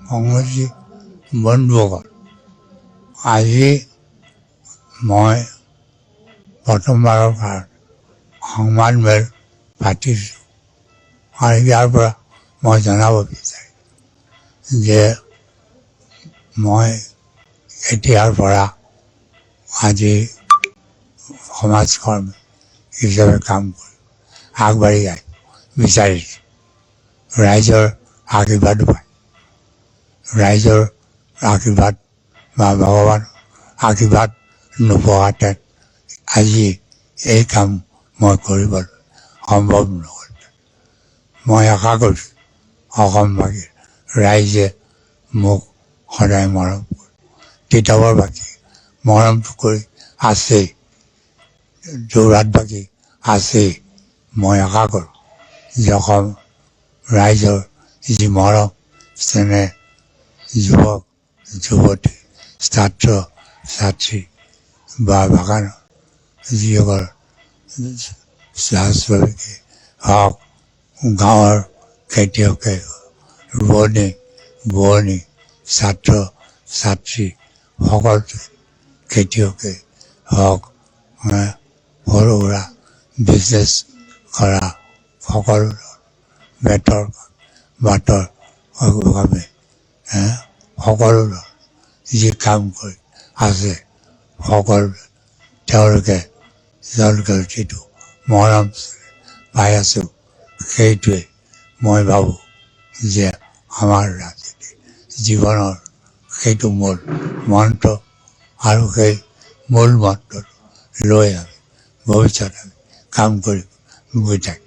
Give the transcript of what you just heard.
সংগতি বন্ধুসকল, আজি মই প্ৰথমবাৰৰ কাৰণে সংবাদমেল পাতিছোঁ আৰু ইয়াৰ পৰা মই জনাব বিচাৰিম যে মই এতিয়াৰ পৰা আজি সমাজকৰ্মী হিচাপে কাম কৰি আগবাঢ়ি আহিব বিচাৰিছোঁ। ৰাইজৰ আশীৰ্বাদ পাই, ৰাইজৰ আশীৰ্বাদ বা ভগৱানৰ আশীৰ্বাদ নোপোৱাহেঁতেন আজি এই কাম মই কৰিবলৈ সম্ভৱ নহ'ল। মই আশা কৰিছোঁ অসমবাসীৰ ৰাইজে মোক সদায় মৰম কৰে, তিতাবৰবাসী মৰমটো কৰি আছেই, যোৰহাটবাসী আছেই। মই আশা কৰোঁ যে অসম ৰাইজৰ যি মৰম চেনেহ, যুৱক যুৱতী, ছাত্ৰ ছাত্ৰী বা বাগানৰ যিসকল শ্ৰমিকে হওক, গাঁৱৰ খেতিয়কে, ৰোৱনী বোৱনী, ছাত্ৰ ছাত্ৰী সকলোৱে, খেতিয়কে হওক, সৰু সুৰা বিজনেছ কৰা সকলো, বেতৰ বাটৰ বাবে সকলো যি কাম কৰি আছে সকলো তেওঁলোকে যিটো মৰম পাই আছোঁ, সেইটোৱে মই ভাবোঁ যে আমাৰ ৰাজনীতি জীৱনৰ সেইটো মূল মন্ত্ৰ আৰু সেই মূল মন্ত্ৰটো লৈ আমি ভৱিষ্যতে কাম কৰি গৈ থাকিম।